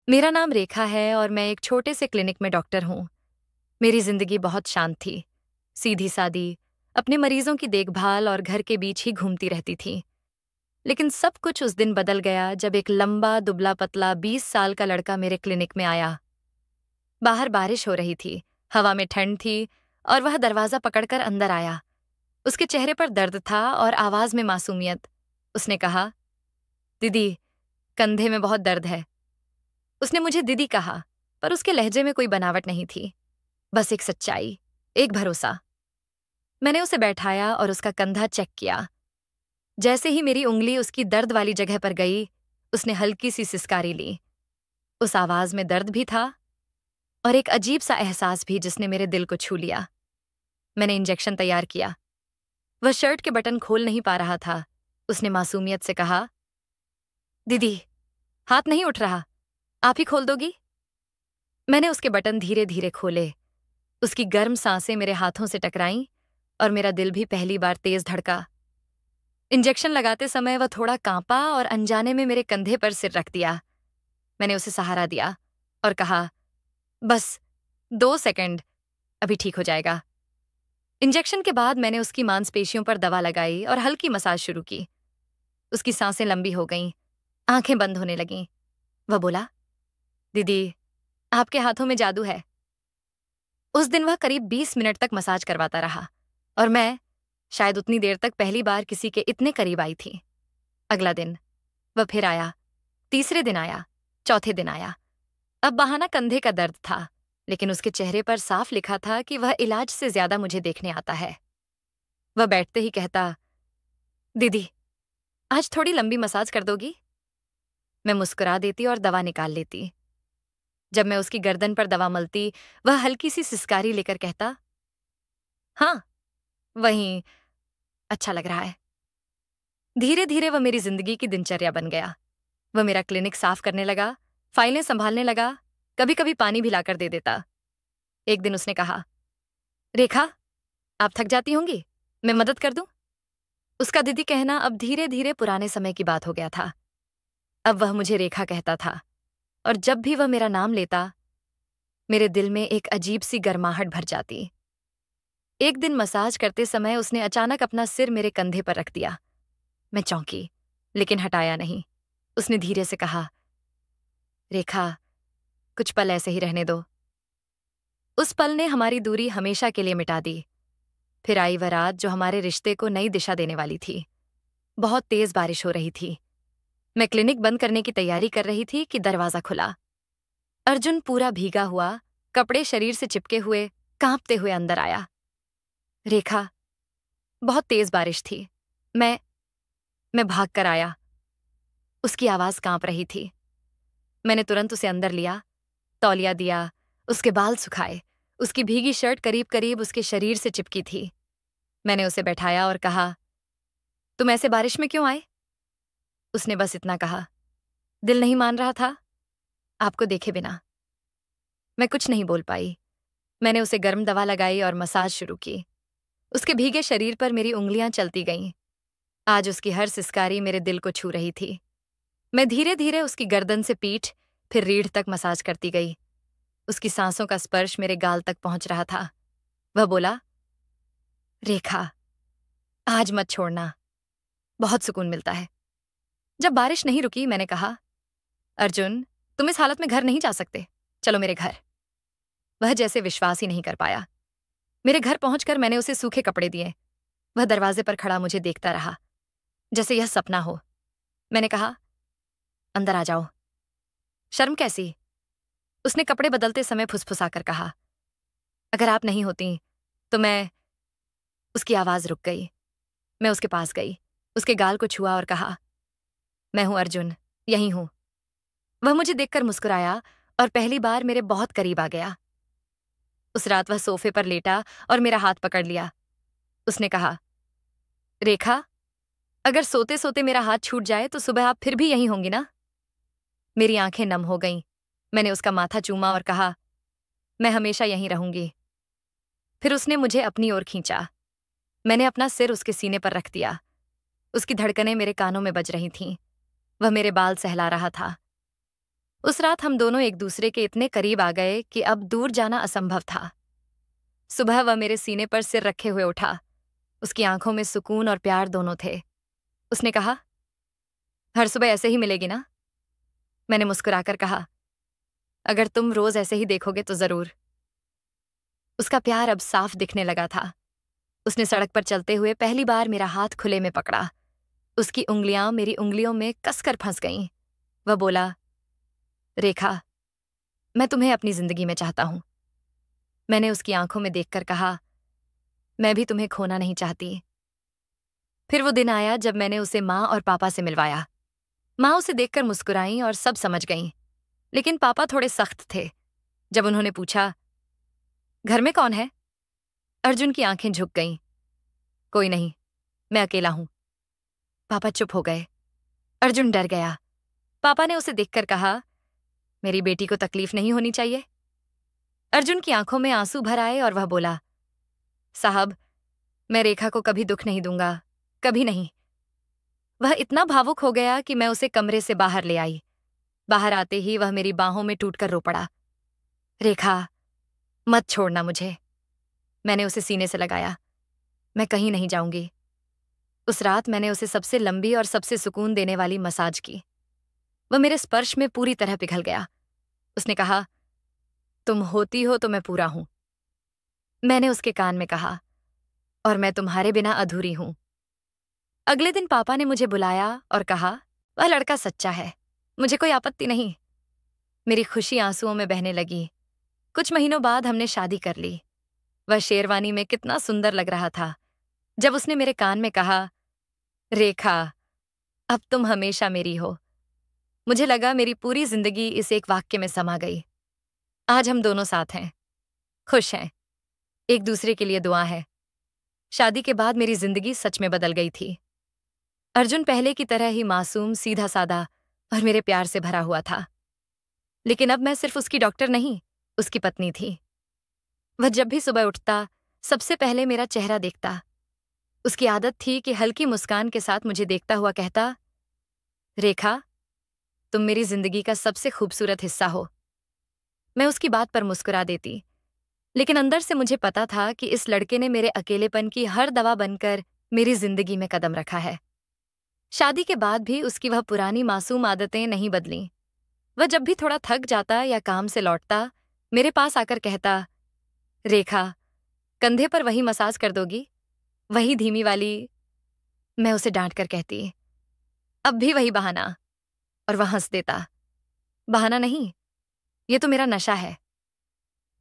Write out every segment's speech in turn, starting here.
मेरा नाम रेखा है और मैं एक छोटे से क्लिनिक में डॉक्टर हूँ। मेरी जिंदगी बहुत शांत थी, सीधी सादी, अपने मरीजों की देखभाल और घर के बीच ही घूमती रहती थी। लेकिन सब कुछ उस दिन बदल गया जब एक लंबा दुबला पतला 20 साल का लड़का मेरे क्लिनिक में आया। बाहर बारिश हो रही थी, हवा में ठंड थी और वह दरवाजा पकड़कर अंदर आया। उसके चेहरे पर दर्द था और आवाज में मासूमियत। उसने कहा, दीदी, कंधे में बहुत दर्द है। उसने मुझे दीदी कहा, पर उसके लहजे में कोई बनावट नहीं थी, बस एक सच्चाई, एक भरोसा। मैंने उसे बैठाया और उसका कंधा चेक किया। जैसे ही मेरी उंगली उसकी दर्द वाली जगह पर गई, उसने हल्की सी सिसकारी ली। उस आवाज में दर्द भी था और एक अजीब सा एहसास भी जिसने मेरे दिल को छू लिया। मैंने इंजेक्शन तैयार किया। वह शर्ट के बटन खोल नहीं पा रहा था। उसने मासूमियत से कहा, दीदी, हाथ नहीं उठ रहा, आप ही खोल दोगी? मैंने उसके बटन धीरे धीरे खोले। उसकी गर्म सांसें मेरे हाथों से टकराईं और मेरा दिल भी पहली बार तेज धड़का। इंजेक्शन लगाते समय वह थोड़ा कांपा और अनजाने में मेरे कंधे पर सिर रख दिया। मैंने उसे सहारा दिया और कहा, बस 2 सेकंड, अभी ठीक हो जाएगा। इंजेक्शन के बाद मैंने उसकी मांसपेशियों पर दवा लगाई और हल्की मसाज शुरू की। उसकी सांसें लंबी हो गईं, आंखें बंद होने लगीं। वह बोला, दीदी, आपके हाथों में जादू है। उस दिन वह करीब 20 मिनट तक मसाज करवाता रहा और मैं शायद उतनी देर तक पहली बार किसी के इतने करीब आई थी। अगला दिन वह फिर आया, तीसरे दिन आया, चौथे दिन आया। अब बहाना कंधे का दर्द था, लेकिन उसके चेहरे पर साफ लिखा था कि वह इलाज से ज्यादा मुझे देखने आता है। वह बैठते ही कहता, दीदी, आज थोड़ी लंबी मसाज कर दोगी? मैं मुस्कुरा देती और दवा निकाल लेती। जब मैं उसकी गर्दन पर दवा मलती, वह हल्की सी सिसकारी लेकर कहता, हाँ, वहीं, अच्छा लग रहा है। धीरे धीरे वह मेरी जिंदगी की दिनचर्या बन गया। वह मेरा क्लिनिक साफ करने लगा, फाइलें संभालने लगा, कभी कभी पानी भी लाकर दे देता। एक दिन उसने कहा, रेखा, आप थक जाती होंगी, मैं मदद कर दूं? उसका दीदी कहना अब धीरे धीरे पुराने समय की बात हो गया था। अब वह मुझे रेखा कहता था और जब भी वह मेरा नाम लेता, मेरे दिल में एक अजीब सी गर्माहट भर जाती। एक दिन मसाज करते समय उसने अचानक अपना सिर मेरे कंधे पर रख दिया। मैं चौंकी, लेकिन हटाया नहीं। उसने धीरे से कहा, रेखा, कुछ पल ऐसे ही रहने दो। उस पल ने हमारी दूरी हमेशा के लिए मिटा दी। फिर आई वह रात जो हमारे रिश्ते को नई दिशा देने वाली थी। बहुत तेज बारिश हो रही थी। मैं क्लिनिक बंद करने की तैयारी कर रही थी कि दरवाजा खुला। अर्जुन पूरा भीगा हुआ, कपड़े शरीर से चिपके हुए, कांपते हुए अंदर आया। रेखा, बहुत तेज बारिश थी। मैं भाग कर आया। उसकी आवाज कांप रही थी। मैंने तुरंत उसे अंदर लिया, तौलिया दिया, उसके बाल सुखाए। उसकी भीगी शर्ट करीब करीब उसके शरीर से चिपकी थी। मैंने उसे बैठाया और कहा, तुम ऐसे बारिश में क्यों आए? उसने बस इतना कहा, दिल नहीं मान रहा था आपको देखे बिना। मैं कुछ नहीं बोल पाई। मैंने उसे गर्म दवा लगाई और मसाज शुरू की। उसके भीगे शरीर पर मेरी उंगलियां चलती गईं। आज उसकी हर सिसकारी मेरे दिल को छू रही थी। मैं धीरे धीरे उसकी गर्दन से पीठ, फिर रीढ़ तक मसाज करती गई। उसकी सांसों का स्पर्श मेरे गाल तक पहुंच रहा था। वह बोला, रेखा, आज मत छोड़ना, बहुत सुकून मिलता है। जब बारिश नहीं रुकी, मैंने कहा, अर्जुन, तुम इस हालत में घर नहीं जा सकते, चलो मेरे घर। वह जैसे विश्वास ही नहीं कर पाया। मेरे घर पहुंचकर मैंने उसे सूखे कपड़े दिए। वह दरवाजे पर खड़ा मुझे देखता रहा, जैसे यह सपना हो। मैंने कहा, अंदर आ जाओ। शर्म कैसी? उसने कपड़े बदलते समय फुसफुसाकर कहा, अगर आप नहीं होती तो मैं। उसकी आवाज रुक गई। मैं उसके पास गई, उसके गाल को छुआ और कहा, मैं हूं अर्जुन, यहीं हूं। वह मुझे देखकर मुस्कुराया और पहली बार मेरे बहुत करीब आ गया। उस रात वह सोफे पर लेटा और मेरा हाथ पकड़ लिया। उसने कहा, रेखा, अगर सोते सोते मेरा हाथ छूट जाए तो सुबह आप फिर भी यहीं होंगी ना? मेरी आंखें नम हो गईं। मैंने उसका माथा चूमा और कहा, मैं हमेशा यहीं रहूंगी। फिर उसने मुझे अपनी ओर खींचा। मैंने अपना सिर उसके सीने पर रख दिया। उसकी धड़कनें मेरे कानों में बज रही थीं। वह मेरे बाल सहला रहा था। उस रात हम दोनों एक दूसरे के इतने करीब आ गए कि अब दूर जाना असंभव था। सुबह वह मेरे सीने पर सिर रखे हुए उठा। उसकी आंखों में सुकून और प्यार दोनों थे। उसने कहा, हर सुबह ऐसे ही मिलेगी ना? मैंने मुस्कुराकर कहा, अगर तुम रोज ऐसे ही देखोगे तो जरूर। उसका प्यार अब साफ दिखने लगा था। उसने सड़क पर चलते हुए पहली बार मेरा हाथ खुले में पकड़ा। उसकी उंगलियां मेरी उंगलियों में कसकर फंस गईं। वह बोला, रेखा, मैं तुम्हें अपनी जिंदगी में चाहता हूं। मैंने उसकी आंखों में देखकर कहा, मैं भी तुम्हें खोना नहीं चाहती। फिर वो दिन आया जब मैंने उसे माँ और पापा से मिलवाया। माँ उसे देखकर मुस्कुराईं और सब समझ गईं, लेकिन पापा थोड़े सख्त थे। जब उन्होंने पूछा, घर में कौन है? अर्जुन की आंखें झुक गईं। कोई नहीं, मैं अकेला हूं। पापा चुप हो गए। अर्जुन डर गया। पापा ने उसे देखकर कहा, मेरी बेटी को तकलीफ नहीं होनी चाहिए। अर्जुन की आंखों में आंसू भर आए और वह बोला, साहब, मैं रेखा को कभी दुख नहीं दूंगा, कभी नहीं। वह इतना भावुक हो गया कि मैं उसे कमरे से बाहर ले आई। बाहर आते ही वह मेरी बाहों में टूटकर रो पड़ा। रेखा, मत छोड़ना मुझे। मैंने उसे सीने से लगाया। मैं कहीं नहीं जाऊंगी। उस रात मैंने उसे सबसे लंबी और सबसे सुकून देने वाली मसाज की। वह मेरे स्पर्श में पूरी तरह पिघल गया। उसने कहा, तुम होती हो तो मैं पूरा हूं। मैंने उसके कान में कहा, और मैं तुम्हारे बिना अधूरी हूं। अगले दिन पापा ने मुझे बुलाया और कहा, वह लड़का सच्चा है, मुझे कोई आपत्ति नहीं। मेरी खुशी आंसुओं में बहने लगी। कुछ महीनों बाद हमने शादी कर ली। वह शेरवानी में कितना सुंदर लग रहा था। जब उसने मेरे कान में कहा, रेखा, अब तुम हमेशा मेरी हो, मुझे लगा मेरी पूरी जिंदगी इस एक वाक्य में समा गई। आज हम दोनों साथ हैं, खुश हैं, एक दूसरे के लिए दुआ है। शादी के बाद मेरी जिंदगी सच में बदल गई थी। अर्जुन पहले की तरह ही मासूम, सीधा सादा और मेरे प्यार से भरा हुआ था। लेकिन अब मैं सिर्फ उसकी डॉक्टर नहीं, उसकी पत्नी थी। वह जब भी सुबह उठता, सबसे पहले मेरा चेहरा देखता। उसकी आदत थी कि हल्की मुस्कान के साथ मुझे देखता हुआ कहता, रेखा, तुम मेरी जिंदगी का सबसे खूबसूरत हिस्सा हो। मैं उसकी बात पर मुस्कुरा देती, लेकिन अंदर से मुझे पता था कि इस लड़के ने मेरे अकेलेपन की हर दवा बनकर मेरी जिंदगी में कदम रखा है। शादी के बाद भी उसकी वह पुरानी मासूम आदतें नहीं बदलीं। वह जब भी थोड़ा थक जाता या काम से लौटता, मेरे पास आकर कहता, रेखा, कंधे पर वही मसाज कर दोगी, वही धीमी वाली। मैं उसे डांट कर कहती, अब भी वही बहाना, और वह हंस देता, बहाना नहीं, ये तो मेरा नशा है।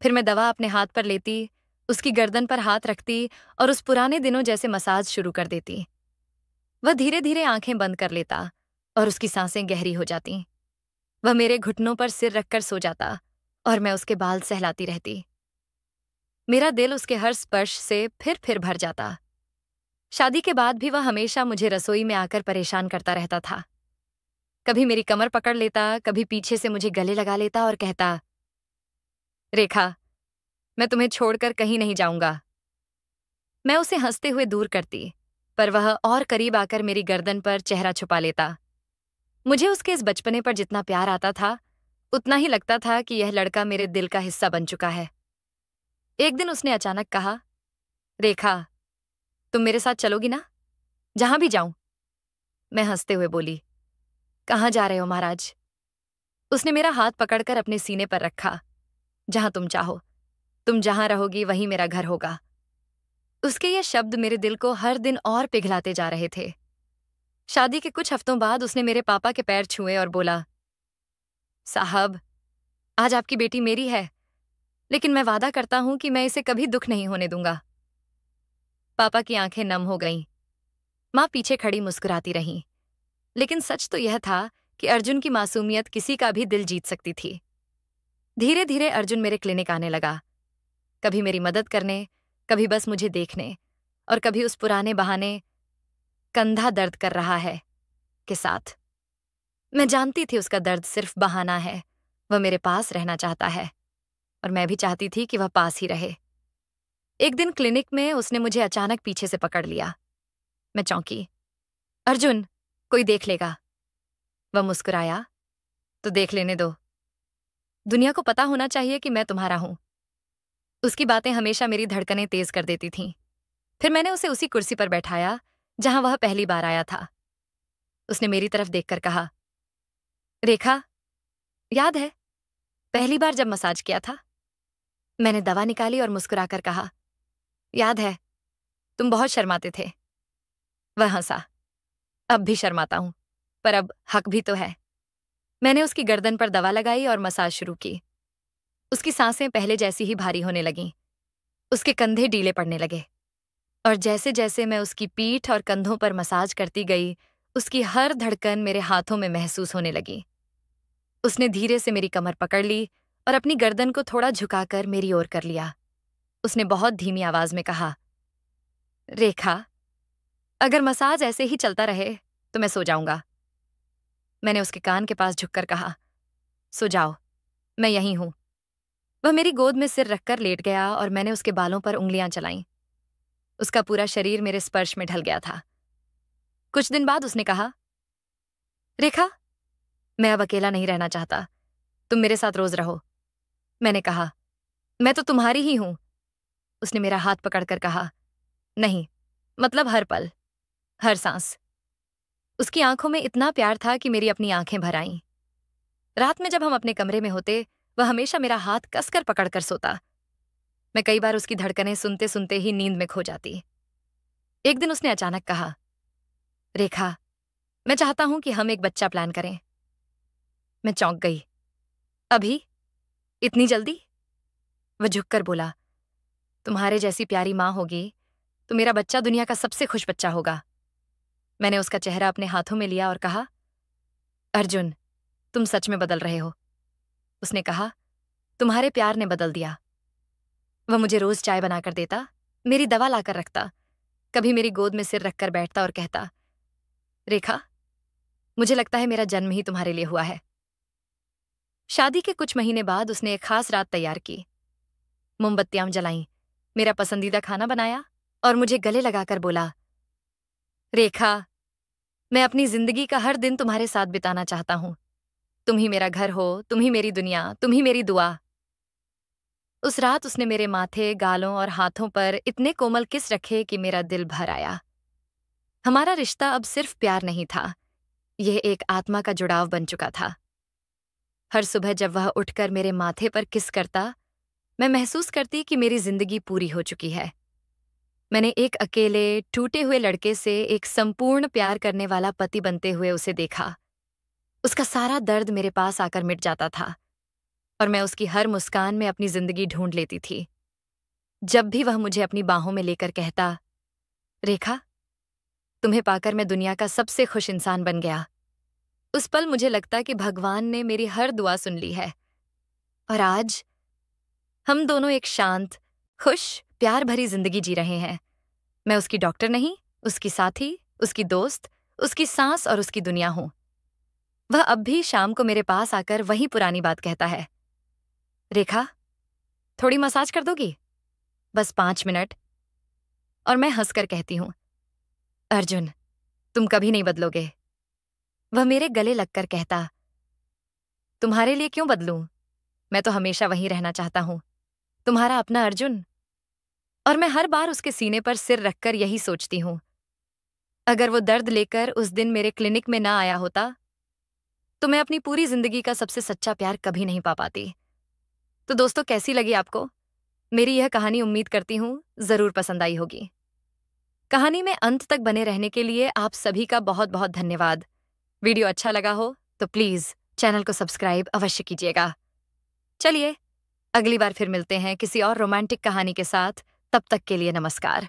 फिर मैं दवा अपने हाथ पर लेती, उसकी गर्दन पर हाथ रखती और उस पुराने दिनों जैसे मसाज शुरू कर देती। वह धीरे धीरे आंखें बंद कर लेता और उसकी सांसें गहरी हो जाती। वह मेरे घुटनों पर सिर रखकर सो जाता और मैं उसके बाल सहलाती रहती। मेरा दिल उसके हर स्पर्श से फिर भर जाता। शादी के बाद भी वह हमेशा मुझे रसोई में आकर परेशान करता रहता था। कभी मेरी कमर पकड़ लेता, कभी पीछे से मुझे गले लगा लेता और कहता, रेखा, मैं तुम्हें छोड़कर कहीं नहीं जाऊंगा। मैं उसे हंसते हुए दूर करती, पर वह और करीब आकर मेरी गर्दन पर चेहरा छुपा लेता। मुझे उसके इस बचपने पर जितना प्यार आता था, उतना ही लगता था कि यह लड़का मेरे दिल का हिस्सा बन चुका है। एक दिन उसने अचानक कहा, रेखा, तुम मेरे साथ चलोगी ना, जहां भी जाऊं? मैं हंसते हुए बोली, कहाँ जा रहे हो महाराज? उसने मेरा हाथ पकड़कर अपने सीने पर रखा। जहां तुम चाहो, तुम जहां रहोगी वहीं मेरा घर होगा। उसके ये शब्द मेरे दिल को हर दिन और पिघलाते जा रहे थे। शादी के कुछ हफ्तों बाद उसने मेरे पापा के पैर छुए और बोला, साहब, आज आपकी बेटी मेरी है, लेकिन मैं वादा करता हूं कि मैं इसे कभी दुख नहीं होने दूंगा। पापा की आंखें नम हो गईं। मां पीछे खड़ी मुस्कुराती रहीं। लेकिन सच तो यह था कि अर्जुन की मासूमियत किसी का भी दिल जीत सकती थी। धीरे धीरे अर्जुन मेरे क्लिनिक आने लगा, कभी मेरी मदद करने, कभी बस मुझे देखने, और कभी उस पुराने बहाने, कंधा दर्द कर रहा है के साथ। मैं जानती थी उसका दर्द सिर्फ बहाना है। वह मेरे पास रहना चाहता है और मैं भी चाहती थी कि वह पास ही रहे। एक दिन क्लिनिक में उसने मुझे अचानक पीछे से पकड़ लिया। मैं चौंकी। अर्जुन, कोई देख लेगा। वह मुस्कुराया, तो देख लेने दो, दुनिया को पता होना चाहिए कि मैं तुम्हारा हूं। उसकी बातें हमेशा मेरी धड़कनें तेज कर देती थीं। फिर मैंने उसे उसी कुर्सी पर बैठाया जहां वह पहली बार आया था। उसने मेरी तरफ देखकर कहा, रेखा, याद है पहली बार जब मसाज किया था? मैंने दवा निकाली और मुस्कुराकर कहा, याद है, तुम बहुत शर्माते थे। वह हंसा। अब भी शर्माता हूं, पर अब हक भी तो है। मैंने उसकी गर्दन पर दवा लगाई और मसाज शुरू की। उसकी सांसें पहले जैसी ही भारी होने लगीं। उसके कंधे ढीले पड़ने लगे और जैसे जैसे मैं उसकी पीठ और कंधों पर मसाज करती गई, उसकी हर धड़कन मेरे हाथों में महसूस होने लगी। उसने धीरे से मेरी कमर पकड़ ली और अपनी गर्दन को थोड़ा झुकाकर मेरी ओर कर लिया। उसने बहुत धीमी आवाज में कहा, रेखा, अगर मसाज ऐसे ही चलता रहे तो मैं सो जाऊंगा। मैंने उसके कान के पास झुककर कहा, सो जाओ, मैं यहीं हूं। वह मेरी गोद में सिर रखकर लेट गया और मैंने उसके बालों पर उंगलियां चलाईं। उसका पूरा शरीर मेरे स्पर्श में ढल गया था। कुछ दिन बाद उसने कहा, रेखा, मैं अब अकेला नहीं रहना चाहता, तुम मेरे साथ रोज रहो। मैंने कहा, मैं तो तुम्हारी ही हूं। उसने मेरा हाथ पकड़कर कहा, नहीं, मतलब हर पल, हर सांस। उसकी आंखों में इतना प्यार था कि मेरी अपनी आंखें भर आईं। रात में जब हम अपने कमरे में होते, वह हमेशा मेरा हाथ कसकर पकड़कर सोता। मैं कई बार उसकी धड़कनें सुनते सुनते ही नींद में खो जाती। एक दिन उसने अचानक कहा, रेखा, मैं चाहता हूं कि हम एक बच्चा प्लान करें। मैं चौंक गई। अभी? इतनी जल्दी? वह झुककर बोला, तुम्हारे जैसी प्यारी मां होगी तो मेरा बच्चा दुनिया का सबसे खुश बच्चा होगा। मैंने उसका चेहरा अपने हाथों में लिया और कहा, अर्जुन, तुम सच में बदल रहे हो। उसने कहा, तुम्हारे प्यार ने बदल दिया। वह मुझे रोज चाय बनाकर देता, मेरी दवा लाकर रखता, कभी मेरी गोद में सिर रखकर बैठता और कहता, रेखा, मुझे लगता है मेरा जन्म ही तुम्हारे लिए हुआ है। शादी के कुछ महीने बाद उसने एक खास रात तैयार की। मोमबत्तियां जलाईं, मेरा पसंदीदा खाना बनाया और मुझे गले लगाकर बोला, रेखा, मैं अपनी जिंदगी का हर दिन तुम्हारे साथ बिताना चाहता हूं। तुम ही मेरा घर हो, तुम ही मेरी दुनिया, तुम ही मेरी दुआ। उस रात उसने मेरे माथे, गालों और हाथों पर इतने कोमल किस रखे कि मेरा दिल भर आया। हमारा रिश्ता अब सिर्फ प्यार नहीं था, यह एक आत्मा का जुड़ाव बन चुका था। हर सुबह जब वह उठकर मेरे माथे पर किस करता, मैं महसूस करती कि मेरी जिंदगी पूरी हो चुकी है। मैंने एक अकेले, टूटे हुए लड़के से एक संपूर्ण प्यार करने वाला पति बनते हुए उसे देखा। उसका सारा दर्द मेरे पास आकर मिट जाता था और मैं उसकी हर मुस्कान में अपनी जिंदगी ढूंढ लेती थी। जब भी वह मुझे अपनी बाहों में लेकर कहता, रेखा, तुम्हें पाकर मैं दुनिया का सबसे खुश इंसान बन गया, उस पल मुझे लगता कि भगवान ने मेरी हर दुआ सुन ली है। और आज हम दोनों एक शांत, खुश, प्यार भरी जिंदगी जी रहे हैं। मैं उसकी डॉक्टर नहीं, उसकी साथी, उसकी दोस्त, उसकी सांस और उसकी दुनिया हूं। वह अब भी शाम को मेरे पास आकर वही पुरानी बात कहता है, रेखा, थोड़ी मसाज कर दोगी? बस 5 मिनट। और मैं हंसकर कहती हूं, अर्जुन, तुम कभी नहीं बदलोगे। वह मेरे गले लगकर कहता, तुम्हारे लिए क्यों बदलूं? मैं तो हमेशा वहीं रहना चाहता हूं, तुम्हारा अपना अर्जुन। और मैं हर बार उसके सीने पर सिर रखकर यही सोचती हूं, अगर वो दर्द लेकर उस दिन मेरे क्लिनिक में ना आया होता तो मैं अपनी पूरी जिंदगी का सबसे सच्चा प्यार कभी नहीं पा पाती। तो दोस्तों, कैसी लगी आपको मेरी यह कहानी? उम्मीद करती हूं जरूर पसंद आई होगी। कहानी में अंत तक बने रहने के लिए आप सभी का बहुत बहुत धन्यवाद। वीडियो अच्छा लगा हो तो प्लीज चैनल को सब्सक्राइब अवश्य कीजिएगा। चलिए, अगली बार फिर मिलते हैं किसी और रोमांटिक कहानी के साथ। तब तक के लिए नमस्कार।